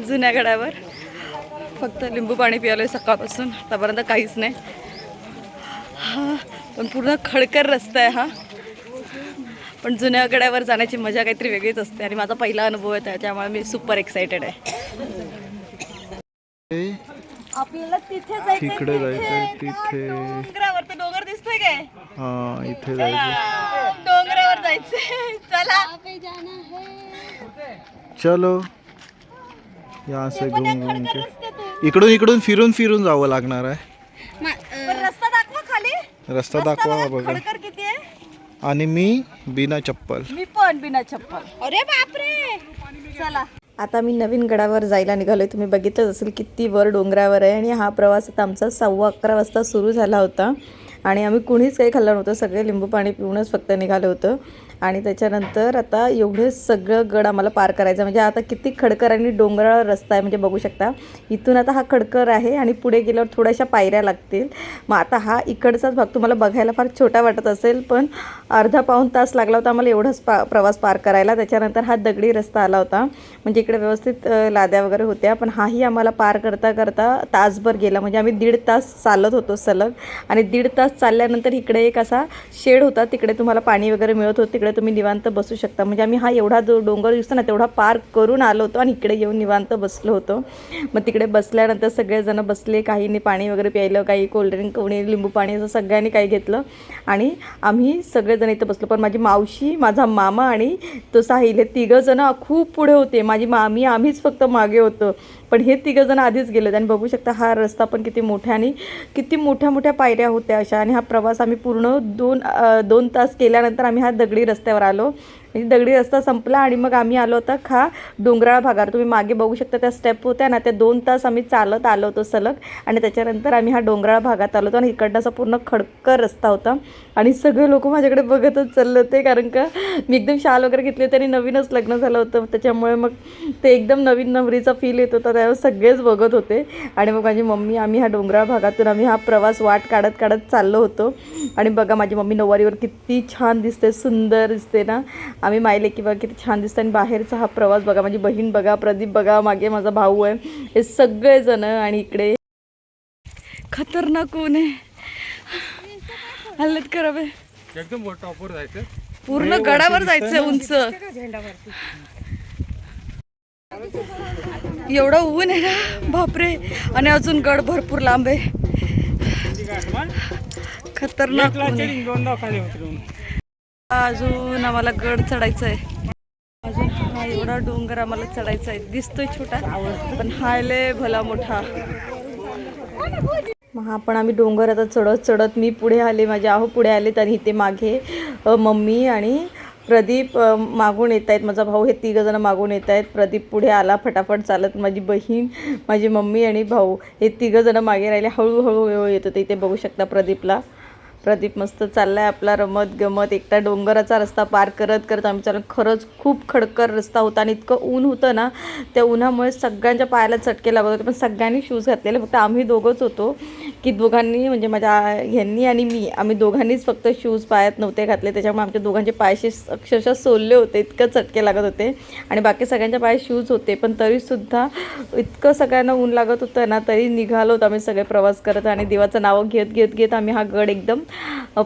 जुन्या गडावर फक्त लिंबू पाणी पियालोय सकाळपासून आतापर्यंत काहीच नाही. हा पण पूर्ण खडकर रस्ता आहे हा. पण जुन्या गडावर जाण्याची मजा काहीतरी वेगळीच असते आणि माझा पहिला अनुभव आहे त्याच्यामुळे मी सुपर एक्साइटेड आहे. आपल्याला तिथे जायचं, तिकडे जायचंय. तिथे डोंगरावर तो डोंगर दिसतोय काय? हा इथे जायचं. डोंगरावर जायचंय. चला चलो. यहाँ से घूम घूम के इकडून इकडून फिरून फिरून जावं लागणार आहे. रस्ता दाखवा खाली. रस्ता दाखवा बघा. खडकर किती आहे. आणि मी बिना चप्पल. मी पण बिना चप्पल. अरे बापरे. चला आता मी नवीन गडावर जायला निघालोय. तुम्ही बघितलंच असेल किती वर डोंगरावर आहे. आणि हा प्रवास आता आमचा 11:15 वाजता सुरू झाला होता. आणि आम्ही कुणीच काही खाल्लं नव्हतं. सगळे लिंबू पाणी पिऊनच फक्त निघालं होतं. आणि त्याच्यानंतर आता एवढे सगळं गड आम्हाला पार करायचं. म्हणजे आता किती खडकर आणि डोंगराळ रस्ता आहे म्हणजे बघू शकता. इथून आता हा खडकर आहे आणि पुढे गेल्यावर थोड्याशा पायऱ्या लागतील. मग आता हा इकडचाच भाग तुम्हाला बघायला फार छोटा वाटत असेल पण अर्धा पाऊण तास लागला होता आम्हाला एवढाच प्रवास पार करायला. त्याच्यानंतर हा दगडी रस्ता आला होता. म्हणजे इकडे व्यवस्थित लाद्या वगैरे होत्या. पण हाही आम्हाला पार करता करता तासभर गेला. म्हणजे आम्ही 1.5 तास चालत होतो सलग. आणि 1.5 तास चालल्यानंतर इकडे एक असा शेड होता. तिकडे तुम्हाला पाणी वगैरे मिळत होतं. तिकडे तुम्ही निवांत बसू शकता. म्हणजे आम्ही हा एवढा जो डोंगर दिसतो ना तेवढा पार करून आलो होतो आणि इकडे येऊन निवांत बसलो होतो. मग तिकडे बसल्यानंतर सगळेजण बसले. काहींनी पाणी वगैरे प्यायलं, काही कोल्ड्रिंक, कोणी लिंबू पाणी, असं सगळ्यांनी काही घेतलं. आणि आम्ही सगळेजण इथं बसलो. पण माझी मावशी, माझा मामा आणि तो साहिल हे तिघंजण खूप पुढे होते. माझी मामी आम्हीच फक्त मागे होतो. पण हे तिघंजण आधीच गेले. आणि बघू शकता हा रस्ता पण किती मोठा आणि किती मोठ्या मोठ्या पायऱ्या होत्या अशा. आणि हा प्रवास आम्ही पूर्ण दोन तास केल्यानंतर आम्ही हा दगडी रस्त्यावर आलो. म्हणजे दगडी रस्ता संपला आणि मग आम्ही आलो होता हा डोंगराळ भागावर. तुम्ही मागे बघू शकता त्या स्टेप होत्या ना, त्या 2 तास आम्ही चालत आलो होतो सलग. आणि त्याच्यानंतर आम्ही हा डोंगराळ भागात आलो होतो. आणि इकडनं असा पूर्ण खडकर रस्ता होता. आणि सगळे लोक माझ्याकडे बघतच चालले होते कारण का मी एकदम शाल वगैरे घेतली होती आणि नवीनच लग्न झालं होतं. त्याच्यामुळे मग ते एकदम नवीन नवरीचा फील येत होता. त्यावेळेस सगळेच बघत होते. आणि मग माझी मम्मी, आम्ही हा डोंगराळ भागातून आम्ही हा प्रवास वाट काढत काढत चाललो होतो. आणि बघा माझी मम्मी नऊवारीवर किती छान दिसते, सुंदर दिसते ना. आम्ही माहिले की बघा किती छान दिसतं. आणि बाहेरचा हा प्रवास बघा. माझी बहीण बघा, प्रदीप बघा, मागे माझा भाऊ आहे, हे सगळेजण. आणि इकडे खतरनाक ऊन आहे, हालत खराब आहे. एकदम टॉपवर जायचं, पूर्ण गडावर जायचं उंच. एवढं ऊन आहे ना बापरे. आणि अजून गड भरपूर लांब आहे, खतरनाक ऊन आहे. अजून आम्हाला गड चढायचा आहे. अजून हा एवढा डोंगर आम्हाला चढायचा आहे. दिसतोय छोटा पण हा लय भला मोठा. मग हा पण आम्ही डोंगर आता चढत चढत मी पुढे आले, माझे आहो पुढे आले. आणि इथे मागे मम्मी आणि प्रदीप मागून येत आहेत, माझा भाऊ, हे तिघंजण मागून येत आहेत. प्रदीप पुढे आला फटाफट चालत. माझी बहीण, माझी मम्मी आणि भाऊ हे तिघंजण मागे राहिले. हळूहळू येत होते. इथे बघू शकता प्रदीपला. प्रदीप मस्त चाललाय आपला रमत गमत. एकटा डोंगराचा रस्ता पार करत करत आम्ही चाललो. खरंच खूप खडकर रस्ता होता आणि इतकं ऊन होतं ना, त्या उन्हामुळे सगळ्यांच्या पायाला चटके लागत होते. पण सगळ्यांनी शूज घातलेले, फक्त आम्ही दोघंच होतो की दोघांनी, म्हणजे माझ्या ह्यांनी आणि मी, आम्ही दोघांनीच फक्त शूज पायात नव्हते घातले. त्याच्यामुळे आमच्या दोघांचे पायशे अक्षरशः सोलले होते, इतकं चटके लागत होते. आणि बाकी सगळ्यांच्या पायात शूज होते. पण तरीसुद्धा इतकं सगळ्यांना ऊन लागत होतं ना, तरी निघालो होतो आम्ही सगळे प्रवास करत. आणि देवाचं नाव घेत घेत घेत आम्ही हा गड एकदम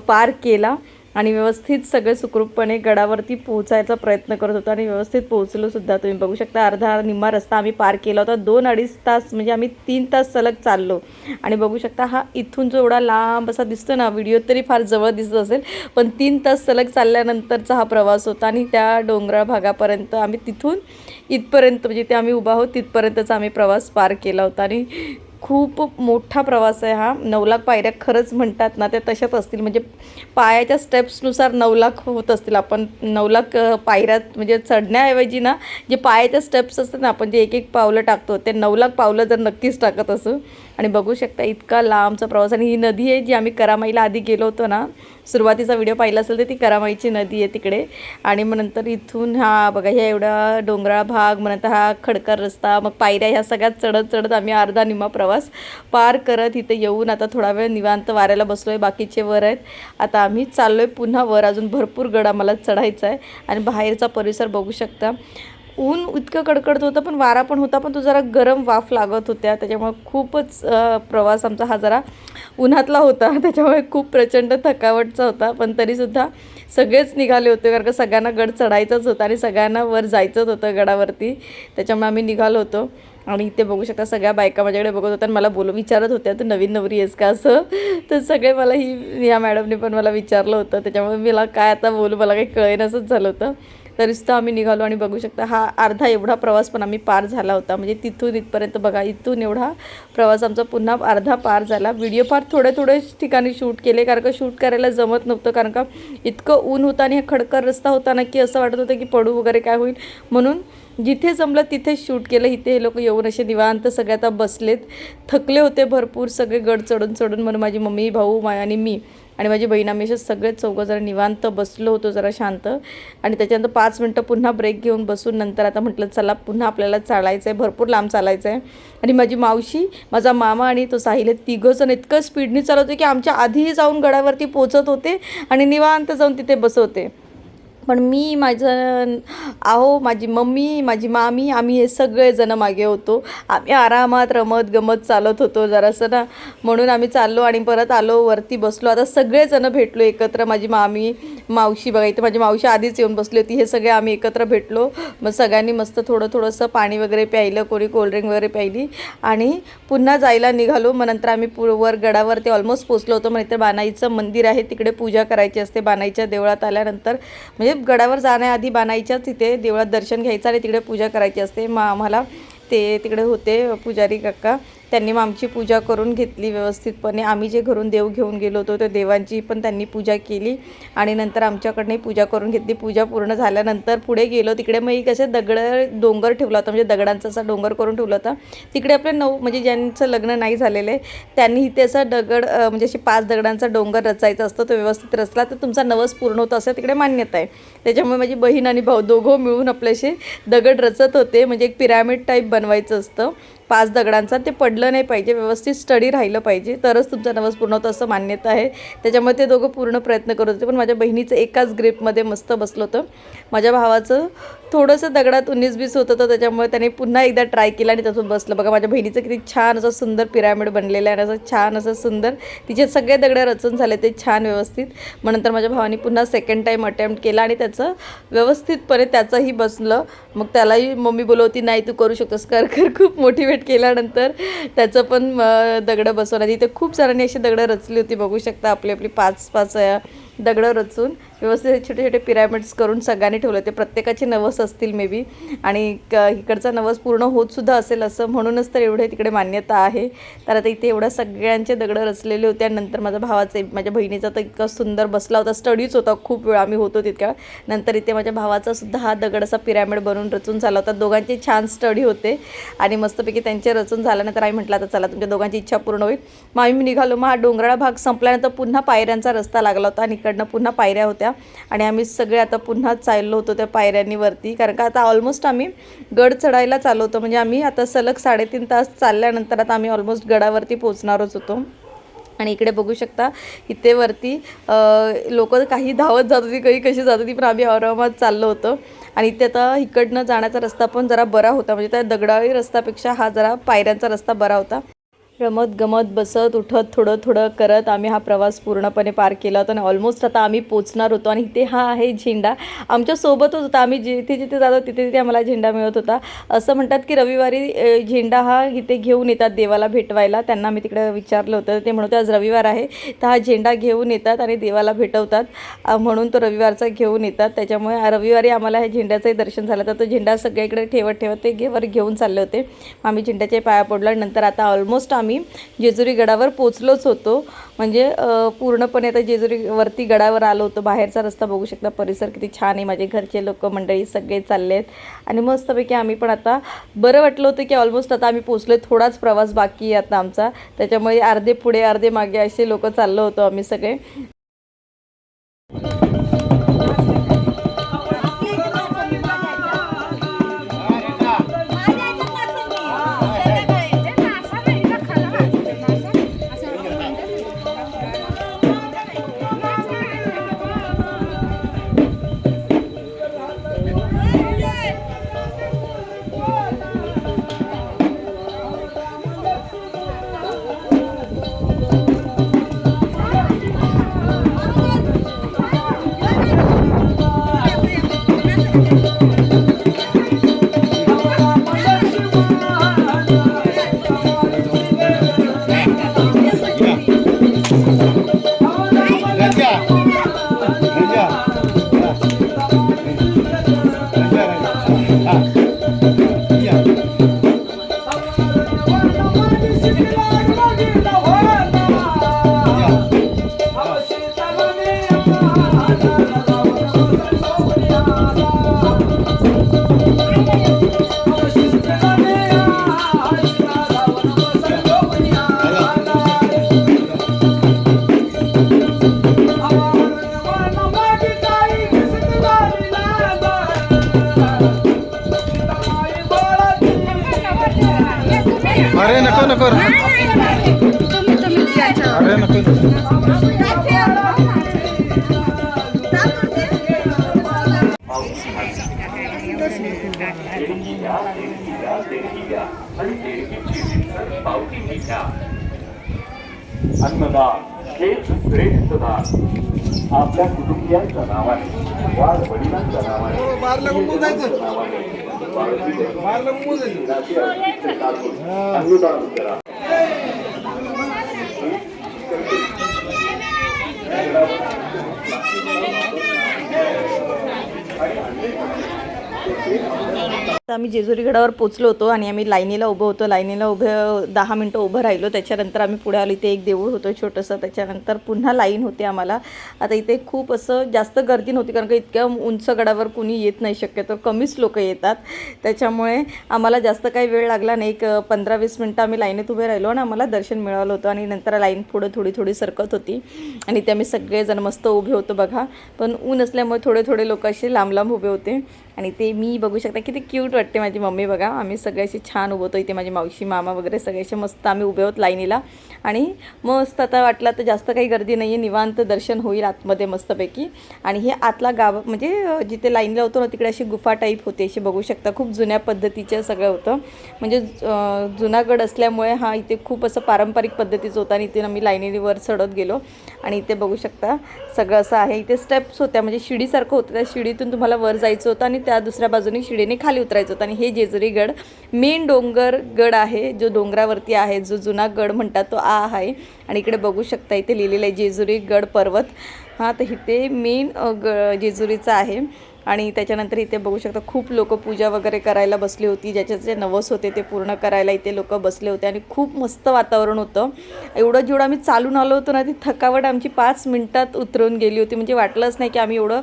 पार केला. आणि व्यवस्थित सगळे सुखरूपपणे गडावरती पोहोचायचा प्रयत्न करत होतो आणि व्यवस्थित पोहोचलो सुद्धा. तुम्ही बघू शकता अर्धा निम्मा रस्ता आम्ही पार केला होता. 2-2.5 तास, म्हणजे आम्ही 3 तास सलग चाललो. आणि बघू शकता हा इथून जो एवढा लांब असा दिसतो ना, व्हिडिओ तरी फार जवळ दिसत असेल, पण 3 तास सलग चालल्यानंतरचा हा प्रवास होता. आणि त्या डोंगराळ भागापर्यंत आम्ही तिथून इथपर्यंत, म्हणजे ते आम्ही उभा आहोत तिथपर्यंतचा आम्ही प्रवास पार केला होता. आणि खूप मोठा प्रवास आहे हा. 9 लाख पायऱ्या खरंच म्हणतात ना, त्या तशाच असतील. म्हणजे पायाच्या स्टेप्सनुसार 9 लाख होत असतील. आपण 9 लाख पायऱ्या म्हणजे चढण्याऐवजी ना, जे पायाच्या स्टेप्स असतात ना, आपण जे एक एक पावलं टाकतो, ते 9 लाख पावलं जर नक्कीच टाकत असू. आणि बघू शकता इतका लांबचा प्रवास. आणि ही नदी आहे जी आम्ही करामाईला आधी गेलो होतो ना, सुरुवातीचा व्हिडिओ पाहिला असेल तर ती करामाईची नदी आहे तिकडे. आणि मग नंतर इथून हा बघा ह्या एवढा डोंगराळ भाग, मग नंतर हा खडकर रस्ता, मग पायऱ्या, ह्या सगळ्यात चढत चढत आम्ही अर्धा निम्मा प्रवास प्रवास पार करत इथे येऊन आता थोडा वेळ निवांत वाऱ्याला बसलो आहे. बाकीचे वर आहेत. आता आम्ही चाललो आहे पुन्हा वर. अजून भरपूर गड आम्हाला चढायचा आहे आणि बाहेरचा परिसर बघू शकता. ऊन इतकं कडकडत होतं पण वारा पण होता, पण तो जरा गरम वाफ लागत होत्या, त्याच्यामुळे खूपच प्रवास आमचा हा जरा उन्हातला होता, त्याच्यामुळे खूप प्रचंड थकावटचा होता. पण तरीसुद्धा सगळेच निघाले होते कारण का सगळ्यांना गड चढायचंच होतं आणि सगळ्यांना वर जायचंच होतं गडावरती, त्याच्यामुळे आम्ही निघालो होतो. आणि इथे बघू शकता सगळ्या बायका माझ्याकडे बघत होत्या आणि मला विचारत होत्या तू नवीन नवरी आहेस का असं. तर सगळे मला या मॅडमने पण मला विचारलं होतं, त्याच्यामुळे मला काय आता बोलू मला काही कळेनासंच झालं होतं. तरीसुद्धा आम्ही निघालो आणि बघू शकता हा अर्धा एवढा प्रवास पण आम्ही पार झाला होता. म्हणजे तिथून इथपर्यंत बघा, इथून एवढा प्रवास आमचा पुन्हा अर्धा पार झाला. व्हिडिओ फार थोडे ठिकाणी शूट केले कारण का शूट करायला जमत नव्हतं, कारण का इतकं ऊन होतं आणि हा खडकर रस्ता होता ना की असं वाटत होतं की पडू वगैरे काय होईल, म्हणून जिथे जमलं तिथेच शूट केलं. इथे हे लोक येऊन असे निवांत सगळे आता बसलेत, थकले होते भरपूर सगळे गड चढून म्हणून माझी मम्मी, भाऊ आणि मी आणि माझी बहीण आम्ही असे सगळे चौघं जरा निवांत बसलो होतो जरा शांत. आणि त्याच्यानंतर 5 मिनटं पुन्हा ब्रेक घेऊन बसून नंतर आता म्हटलं चला पुन्हा आपल्याला चालायचं आहे, भरपूर लांब चालायचं आहे. आणि माझी मावशी, माझा मामा आणि तो साहिल हे तिघंजण इतकं स्पीडनी चालवत होते की आमच्या आधीही जाऊन गडावरती पोचत होते आणि निवांत जाऊन तिथे बसवते. पण मी, माझी मम्मी, माझी मामी, आम्ही हे सगळेजण मागे होतो. आम्ही आरामात रमत गमत चालत होतो जरासं ना, म्हणून आम्ही चाललो आणि परत आलो वरती बसलो. आता सगळेजण भेटलो एकत्र. माझी मावशी बघा, इथे माझी मावशी आधीच येऊन बसली होती. हे सगळे आम्ही एकत्र भेटलो. मग सगळ्यांनी मस्त थोडंसं पाणी वगैरे प्यायलं, कोणी कोल्ड्रिंक वगैरे प्यायली आणि पुन्हा जायला निघालो. मग नंतर आम्ही वर गडावरती ऑलमोस्ट पोचलो होतो. मग इथे बानाईचं मंदिर आहे, तिकडे पूजा करायची असते. बानाईच्या देवळात आल्यानंतर म्हणजे गडावर जाण्याआधी बानाईच्याच तिथे देवळात दर्शन घ्यायचं आणि तिकडे पूजा करायची असते. मग आम्हाला ते तिकडे होते पुजारी काका, त्यांनी मग आमची पूजा करून घेतली व्यवस्थितपणे. आम्ही जे घरून देव घेऊन गेलो होतो त्या देवांची पण त्यांनी पूजा केली आणि नंतर आमच्याकडनंही पूजा करून घेतली. पूजा पूर्ण झाल्यानंतर पुढे गेलो. तिकडे मग एक असे डोंगर ठेवला होता, म्हणजे दगडांचा असा डोंगर करून ठेवला होता. तिकडे आपले म्हणजे ज्यांचं लग्न नाही झालेलं आहे त्यांनी इथे असा दगड म्हणजे असे 5 दगडांचा डोंगर रचायचा असतो. तो व्यवस्थित रचला तर तुमचा नवस पूर्ण होतो असं तिकडे मान्यता आहे. त्याच्यामुळे माझी बहीण आणि भाऊ दोघं मिळून आपल्याशी दगड रचत होते. म्हणजे एक पिरॅमिड टाईप बनवायचं असतं 5 दगडांचा. ते पडलं नाही पाहिजे, व्यवस्थित स्टडी राहिलं पाहिजे तरच तुमचा नवस पूर्ण होतं असं मान्यता आहे. त्याच्यामुळे ते दोघं पूर्ण प्रयत्न करत होते. पण माझ्या बहिणीचं एकाच ग्रिपमध्ये मस्त बसलं होतं. माझ्या भावाचं थोडंसं दगडात 19-20 होत होतं, त्याच्यामुळे त्याने पुन्हा एकदा ट्राय केला आणि त्यातून बसलं. बघा माझ्या बहिणीचं किती छान असं सुंदर पिरॅमिड बनलेलं आहे आणि असं छान असं सुंदर तिचे सगळे दगड रचून झाले ते छान व्यवस्थित. मग नंतर माझ्या भावाने पुन्हा सेकंड टाईम अटेम्प्ट केला आणि त्याचं व्यवस्थितपणे त्याचंही बसलं. मग त्यालाही मम्मी बोलवती नाही तू करू शकतोस, कर खूप मोटिवेट केल्यानंतर त्याचं पण दगडं बसवण्यात. इथे खूप जणांनी अशी दगडं रचली होती, बघू शकता आपली 5-5 दगडं रचून व्यवस्थित छोटे छोटे पिरॅमिड्स करून सगळ्यांनी ठेवले होते. प्रत्येकाचे नवस असतील मे बी आणि इकडचा नवस पूर्ण होतसुद्धा असेल असं, म्हणूनच तर एवढे तिकडे मान्यता आहे. तर आता इथे एवढ्या सगळ्यांचे दगडं रचलेले होते. आणि नंतर माझ्या बहिणीचा तर इतका सुंदर बसला होता, स्टडीच होता, खूप वेळ आम्ही होतो तितक्या. नंतर इथे माझ्या भावाचा सुद्धा हा दगड असा पिरॅमिड बनवून रचून झाला होता. दोघांचे छान स्टडी होते आणि मस्तपैकी त्यांचे रचून झाल्यानंतर आम्ही म्हटलं आता चला तुमच्या दोघांची इच्छा पूर्ण होईल. मग आम्ही निघालो. मग हा डोंगराळा भाग संपल्यानंतर पुन्हा पायऱ्यांचा रस्ता लागला होता आणि इकडनं पुन्हा पायऱ्या होत्या आणि आम्ही सगळे आता पुन्हा चाललो होतो त्या पायऱ्यांनी वरती, कारण का आता ऑलमोस्ट आम्ही गड चढायला चाललो होतो. म्हणजे आम्ही आता सलग 3.5 तास चालल्यानंतर आता आम्ही ऑलमोस्ट गडावरती पोचणारच होतो. आणि इकडे बघू शकता इथे वरती लोक काही धावत जात होती, काही कशी जात होती, पण आम्ही आरामात चाललो होतो. आणि इथे आता इकडनं जाण्याचा रस्ता पण जरा बरा होता, म्हणजे त्या दगडाळी रस्त्यापेक्षा हा जरा पायऱ्यांचा रस्ता बरा होता. रमत गमत बसत उठत थोडं करत आम्ही हा प्रवास पूर्णपणे पार केला होता आणि ऑलमोस्ट आता आम्ही पोचणार होतो. आणि इथे हा आहे झेंडा, आमच्यासोबतच होता. आम्ही जिथे जिथे जातो तिथे आम्हाला झेंडा मिळत होता. असं म्हणतात की रविवारी झेंडा हा इथे घेऊन येतात देवाला भेटवायला. त्यांना मी तिकडे विचारलं होतं, ते म्हणत आज रविवार आहे तर हा झेंडा घेऊन येतात आणि देवाला भेटवतात, म्हणून तो रविवारचा घेऊन येतात. त्याच्यामुळे रविवारी आम्हाला हे झेंड्याचंही दर्शन झालं. तर तो झेंडा सगळीकडे ठेवत ते वर घेऊन चालले होते. आम्ही झेंड्याच्या पाया पडलो. नंतर आता ऑलमोस्ट आम्ही जेजुरी गडावर पोचलोच होतो. म्हणजे पूर्णपणे आता जेजुरीवरती गडावर आलो होतो. बाहेरचा रस्ता बघू शकता, परिसर किती छान आहे. माझे घरचे लोक मंडळी सगळे चालले आहेत आणि मस्तपैकी आम्ही पण आता बरं वाटलं होतं की ऑलमोस्ट आता आम्ही पोचलो. थोडाच प्रवास बाकी आहे आता आमचा, त्याच्यामुळे अर्धे पुढे अर्धे मागे असे लोक चाललो होतो आम्ही सगळे. अरे नको नको अरे नको अन्नदान हेच श्रेष्ठ दान आपल्या कुटुंबियांच्या नावाने वाढ वडिलांच्या नावाने अन्नदान करा. आता आम्ही जेजुरी गडावर पोचलो होतो आणि आम्ही लाईनीला उभं होतो. लाईनीला 10 मिनटं उभं राहिलो. त्याच्यानंतर आम्ही पुढे आलो. इथे एक देऊळ होतं छोटंसं. त्याच्यानंतर पुन्हा लाईन होती आम्हाला. आता इथे खूप असं जास्त गर्दी नव्हती कारण का इतक्या उंच गडावर कुणी येत नाही, शक्यतो कमीच लोक येतात. त्याच्यामुळे आम्हाला जास्त काही वेळ लागला नाही. एक 15-20 मिनटं आम्ही लाईनीत उभे राहिलो आणि आम्हाला दर्शन मिळालं होतं. आणि नंतर लाईन पुढं थोडी सरकत होती आणि ते आम्ही सगळेजण मस्त उभे होतो बघा. पण ऊन असल्यामुळे थोडे लोक असे लांब उभे होते. आणि ते मी बघू शकता किती क्यूट वाटते माझी मम्मी बघा. आम्ही सगळे असे छान उभं होतो. इथे माझी मावशी मामा वगैरे सगळे असे मस्त आम्ही उभे आहोत लाईनीला. आणि मस्त आता वाटलं तर जास्त काही गर्दी नाही आहे, निवांत दर्शन होईल आतमध्ये मस्तपैकी. आणि हे आतला गाव म्हणजे जिथे लाईनला होतो ना तिकडे अशी गुफा टाईप होते, अशी बघू शकता. खूप जुन्या पद्धतीचं सगळं होतं. म्हणजे जुनागड असल्यामुळे हा इथे खूप असं पारंपरिक पद्धतीचं होतं. आणि इथे आम्ही लाईनीवर चढत गेलो आणि इथे बघू शकता सगळं असं आहे. इथे स्टेप्स होत्या म्हणजे शिडीसारखं होतं. त्या शिडीतून तुम्हाला वर जायचं होतं आणि त्या दुसऱ्या बाजूने शिडीने खाली उतरायचं होतं. आणि हे जेजुरी गड मेन डोंगर गड आहे, जो डोंगरावरती आहे, जो जुना गड म्हणतात तो आहे. आणि इकडे बघू शकता इथे लिहिलेलं आहे जेजुरी गड पर्वत. हां, तर इथे मेन जेजुरीचा आहे. आणि त्याच्यानंतर इथे बघू शकता खूप लोक पूजा वगैरे करायला बसली होती. ज्याचे नवस होते ते पूर्ण करायला इथे लोक बसले होते. आणि खूप मस्त वातावरण होतं. जेवढं आम्ही चालून आलो होतो ना ती थकावट आमची 5 मिनटात उतरून गेली होती. म्हणजे वाटलंच नाही की आम्ही एवढं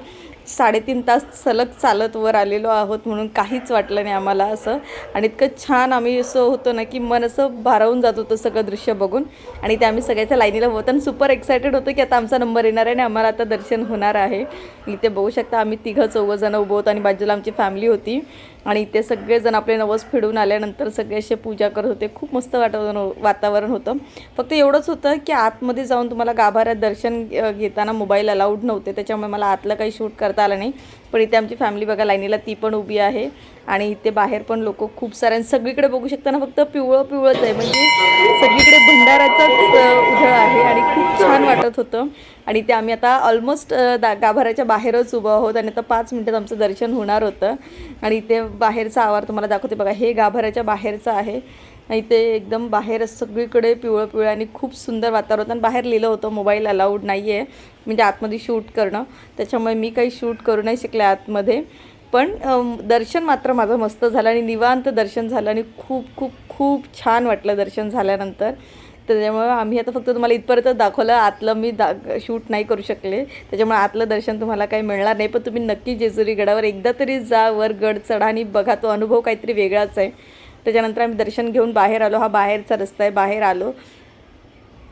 3.5 तास सलग चालत वर आलेलो आहोत म्हणून काहीच वाटलं नाही आम्हाला असं. आणि इतकं छान आम्ही असं होतं ना की मन असं भारावून जात होतं सगळं दृश्य बघून. आणि ते आम्ही सगळ्याच्या लाईनीला होतं आणि सुपर एक्सायटेड होतं की आता आमचा नंबर येणार आहे आणि आम्हाला आता दर्शन होणार आहे. इथे बघू शकता आम्ही 3-4 जण उभं होतो आणि बाजूला आमची फॅमिली होती. आणि इथे सगळेजण आपले नवस फेडून आल्यानंतर सगळे असे पूजा करत होते. खूप मस्त वातावरण होतं. फक्त एवढंच होतं की आतमध्ये जाऊन तुम्हाला गाभाऱ्यात दर्शन घेताना मोबाईल अलाउड नव्हते. त्याच्यामुळे मला आतलं काही शूट करता आलं नाही. पण इथे आमची फॅमिली बघा लाईनीला ती पण उभी आहे. आणि इथे बाहेर पण लोक खूप सारे. सगळीकडे बघू शकता ना फक्त पिवळंच आहे. म्हणजे सगळीकडे भंडाराचाच उधळ आहे आणि खूप छान वाटत होतं. आणि ते आम्ही आता ऑलमोस्ट गाभाऱ्याच्या बाहेरच उभं आहोत आणि आता 5 मिनटात आमचं दर्शन होणार होतं. आणि इथे बाहेरचा आवार तुम्हाला दाखवते बघा. हे गाभाऱ्याच्या बाहेरचं आहे. इथे एकदम बाहेर सगळीकडे पिवळं आणि खूप सुंदर वातावरण. आणि बाहेर लिहिलं होतं मोबाईल अलाउड नाही आहे म्हणजे आतमध्ये शूट करणं. त्याच्यामुळे मी काही शूट करू नाही शकले आतमध्ये. पण दर्शन मात्र माझं मस्त झालं आणि निवांत दर्शन झालं आणि खूप छान वाटलं दर्शन झाल्यानंतर. त्याच्यामुळे आम्ही आता फक्त तुम्हाला इथपर्यंत दाखवलं. आतलं मी शूट नाही करू शकले. त्याच्यामुळे आतलं दर्शन तुम्हाला काही मिळणार नाही. पण तुम्ही नक्की जेजुरी गडावर एकदा तरी जा, वर गड चढा आणि बघा. तो अनुभव काहीतरी वेगळाच आहे. त्याच्यानंतर आम्ही दर्शन घेऊन बाहेर आलो. हा बाहेरचा रस्ता आहे. बाहेर आलो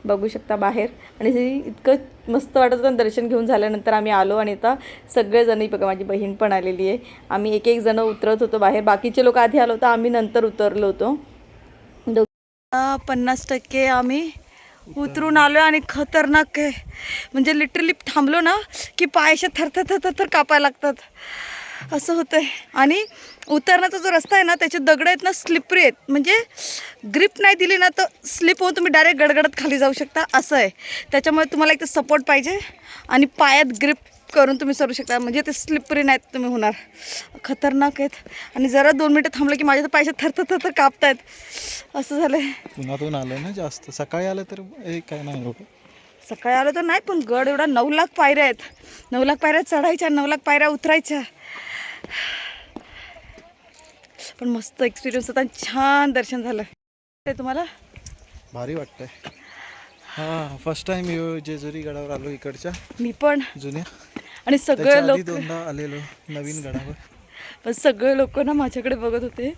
बघू शकता बाहेर. आणि इतकं मस्त वाटत होतं. दर्शन घेऊन झाल्यानंतर आम्ही आलो आणि आता सगळेजण बघा माझी बहीण पण आलेली आहे. आम्ही एक जण उतरत होतो बाहेर. बाकीचे लोक आधी आलो होतो, आम्ही नंतर उतरलो होतो. 50% आम्ही उतरून आलो आणि खतरनाक आहे. म्हणजे लिटरली थांबलो ना की पायाशा थर कापायला लागतात असं होतंय. आणि उतरण्याचा जो रस्ता आहे ना त्याचे दगड आहेत ना स्लिपरी आहेत. म्हणजे ग्रिप नाही दिली ना तर स्लिप होऊन तुम्ही डायरेक्ट गडगडत खाली जाऊ शकता असं आहे. त्याच्यामुळे तुम्हाला एक तर सपोर्ट पाहिजे आणि पायात ग्रिप करून तुम्ही सरू शकता. म्हणजे ते स्लिपरी नाहीत तुम्ही होणार. खतरनाक आहेत. आणि जरा 2 मिनटं थांबलं की माझ्या तर पायाशा थर कापतायत असं झालं आहे. पुण्यातून आलं ना जास्त. सकाळी आलं तर काय नाही एवढं. सकाळी आलो तर नाही पण गड एवढा 9 लाख पायऱ्या आहेत. 9 लाख पायऱ्या चढायच्या, 9 लाख पायऱ्या उतरायच्या. पण मस्त एक्सपिरियन्स होता आणि छान दर्शन झालं. ते तुम्हाला भारी वाटतंय. हा फर्स्ट टाइम जेजुरी गडावर आलो इकडच्या मी पण. जुन्या. आणि सगळे त्याच्या आधी लोक दोनदा आलेलो नवीन गडावर. पण सगळे लोक ना माझ्याकडे बघत होते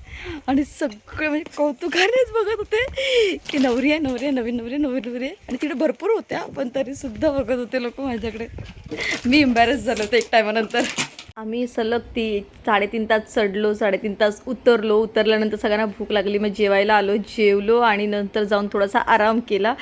आणि सगळे म्हणजे कौतुकानेच बघत होते की नवरी आहे, नवरी आहे, नवीन नवरी आहे, नवीन नवरी आहे. आणि तिकडे भरपूर होत्या पण तरी सुद्धा बघत होते लोक माझ्याकडे. मी एम्बॅरेस झाले होते एक टायमानंतर. आम्ही सलग 3.5 तास चढलो, 3.5 तास उतरल्यानंतर सगळ्यांना भूक लागली. मग जेवायला आलो, जेवलो आणि नंतर जाऊन थोडासा आराम केला.